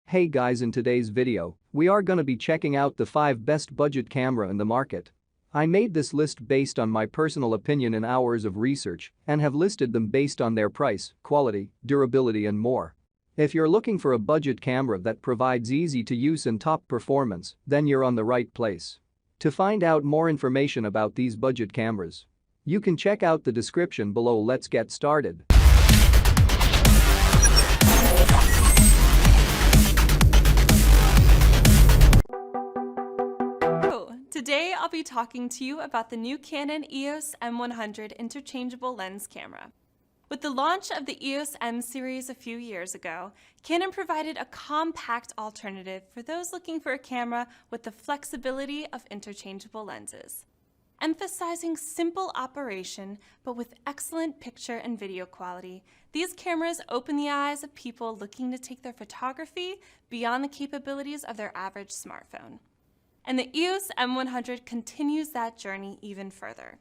Hey guys, in today's video, we are gonna be checking out the 5 best budget camera in the market. I made this list based on my personal opinion and hours of research and have listed them based on their price, quality, durability and more. If you're looking for a budget camera that provides easy to use and top performance, then you're on the right place. To find out more information about these budget cameras, you can check out the description below. Let's get started. Today I'll be talking to you about the new Canon EOS M100 interchangeable lens camera. With the launch of the EOS M series a few years ago, Canon provided a compact alternative for those looking for a camera with the flexibility of interchangeable lenses. Emphasizing simple operation but with excellent picture and video quality, these cameras open the eyes of people looking to take their photography beyond the capabilities of their average smartphone. And the EOS M100 continues that journey even further.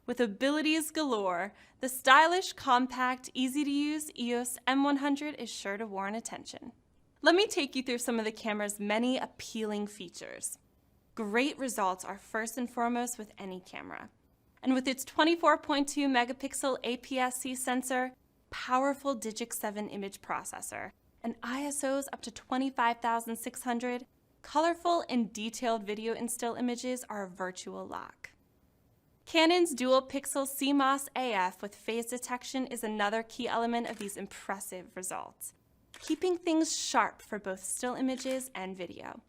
With abilities galore, the stylish, compact, easy-to-use EOS M100 is sure to warrant attention. Let me take you through some of the camera's many appealing features. Great results are first and foremost with any camera. And with its 24.2 megapixel APS-C sensor, powerful Digic 7 image processor, and ISOs up to 25,600, colorful and detailed video and still images are a virtual lock. Canon's dual-pixel CMOS AF with phase detection is another key element of these impressive results, keeping things sharp for both still images and video.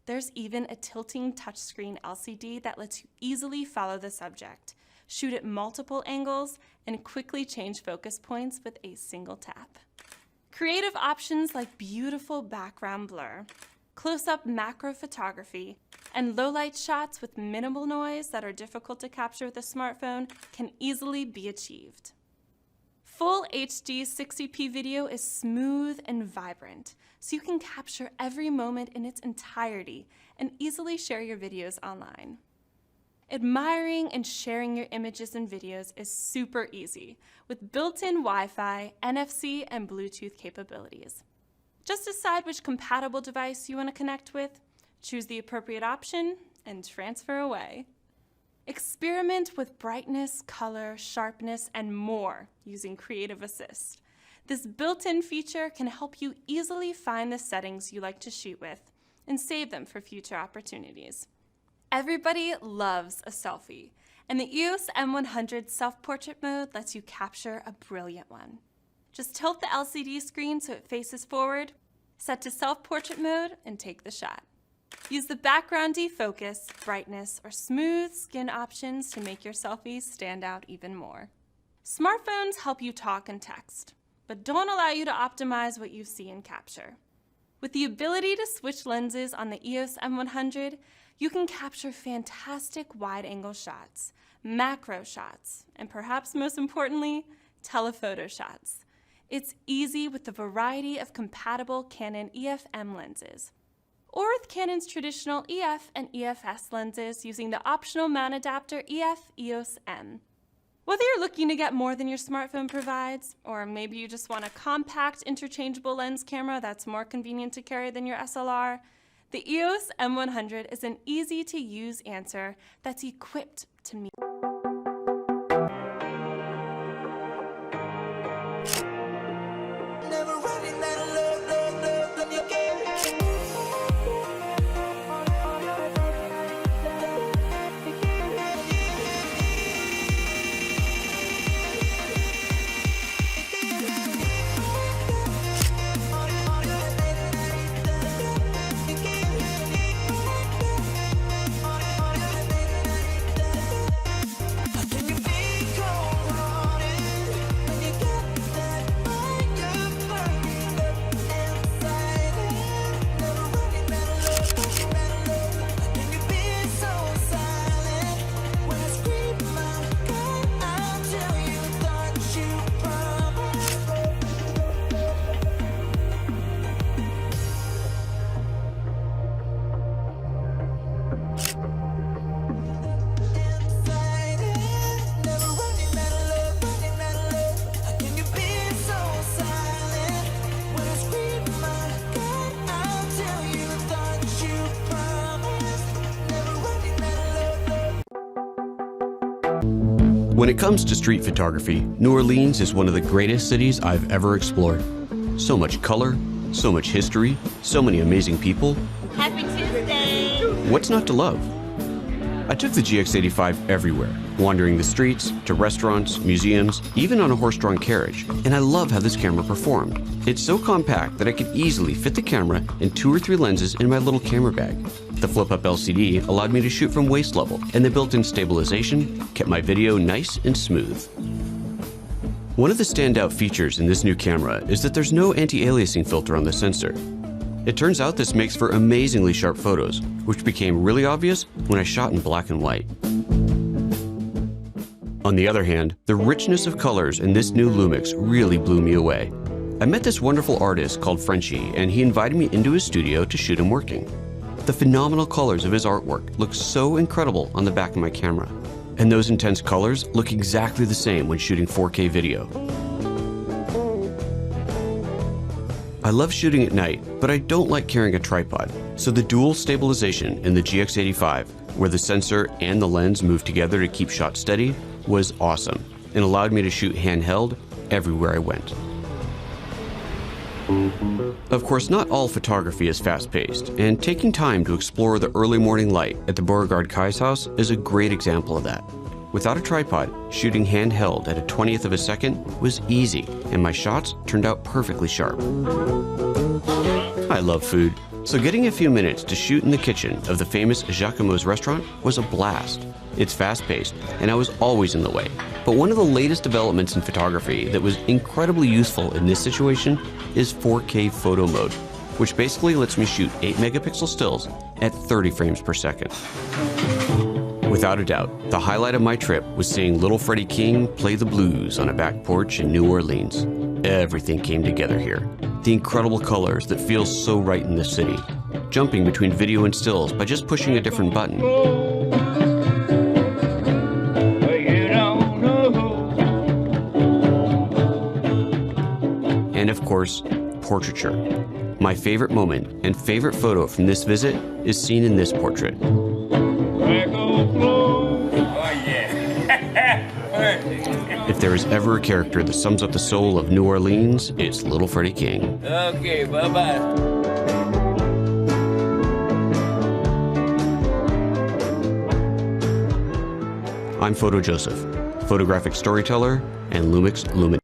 There's even a tilting touchscreen LCD that lets you easily follow the subject, shoot at multiple angles, and quickly change focus points with a single tap. Creative options like beautiful background blur, close-up macro photography, and low-light shots with minimal noise that are difficult to capture with a smartphone can easily be achieved. Full HD 60p video is smooth and vibrant, so you can capture every moment in its entirety and easily share your videos online. Admiring and sharing your images and videos is super easy with built-in Wi-Fi, NFC, and Bluetooth capabilities. Just decide which compatible device you want to connect with, choose the appropriate option, and transfer away. Experiment with brightness, color, sharpness, and more using Creative Assist. This built-in feature can help you easily find the settings you like to shoot with and save them for future opportunities. Everybody loves a selfie, and the EOS M100 self-portrait mode lets you capture a brilliant one. Just tilt the LCD screen so it faces forward, set to self-portrait mode, and take the shot. Use the background defocus, brightness, or smooth skin options to make your selfies stand out even more. Smartphones help you talk and text, but don't allow you to optimize what you see and capture. With the ability to switch lenses on the EOS M100, you can capture fantastic wide-angle shots, macro shots, and perhaps most importantly, telephoto shots. It's easy with the variety of compatible Canon EF-M lenses, or with Canon's traditional EF and EF-S lenses using the optional mount adapter EF-EOS M. Whether you're looking to get more than your smartphone provides, or maybe you just want a compact interchangeable lens camera that's more convenient to carry than your SLR, the EOS M100 is an easy-to-use answer that's equipped to meet. When it comes to street photography, New Orleans is one of the greatest cities I've ever explored. So much color, so much history, so many amazing people. Happy Tuesday! What's not to love? I took the GX85 everywhere, wandering the streets, to restaurants, museums, even on a horse-drawn carriage, and I love how this camera performed. It's so compact that I could easily fit the camera and 2 or 3 lenses in my little camera bag. The flip-up LCD allowed me to shoot from waist level, and the built-in stabilization kept my video nice and smooth. One of the standout features in this new camera is that there's no anti-aliasing filter on the sensor. It turns out this makes for amazingly sharp photos, which became really obvious when I shot in black and white. On the other hand, the richness of colors in this new LUMIX really blew me away. I met this wonderful artist called Frenchie, and he invited me into his studio to shoot him working. The phenomenal colors of his artwork look so incredible on the back of my camera, and those intense colors look exactly the same when shooting 4K video. I love shooting at night, but I don't like carrying a tripod, so the dual stabilization in the GX85, where the sensor and the lens move together to keep shots steady, was awesome and allowed me to shoot handheld everywhere I went. Of course, not all photography is fast-paced, and taking time to explore the early morning light at the Beauregard Kai's house is a great example of that. Without a tripod, shooting handheld at a 20th of a second was easy, and my shots turned out perfectly sharp. I love food, so getting a few minutes to shoot in the kitchen of the famous Jacquemus restaurant was a blast. It's fast-paced, and I was always in the way. But one of the latest developments in photography that was incredibly useful in this situation is 4K photo mode, which basically lets me shoot 8-megapixel stills at 30 frames per second. Without a doubt, the highlight of my trip was seeing little Freddie King play the blues on a back porch in New Orleans. Everything came together here. The incredible colors that feel so right in this city. Jumping between video and stills by just pushing a different button. And of course, portraiture. My favorite moment and favorite photo from this visit is seen in this portrait. If there is ever a character that sums up the soul of New Orleans, it's little Freddie King. Okay, bye-bye. I'm Photo Joseph, photographic storyteller and LUMIX luminaire.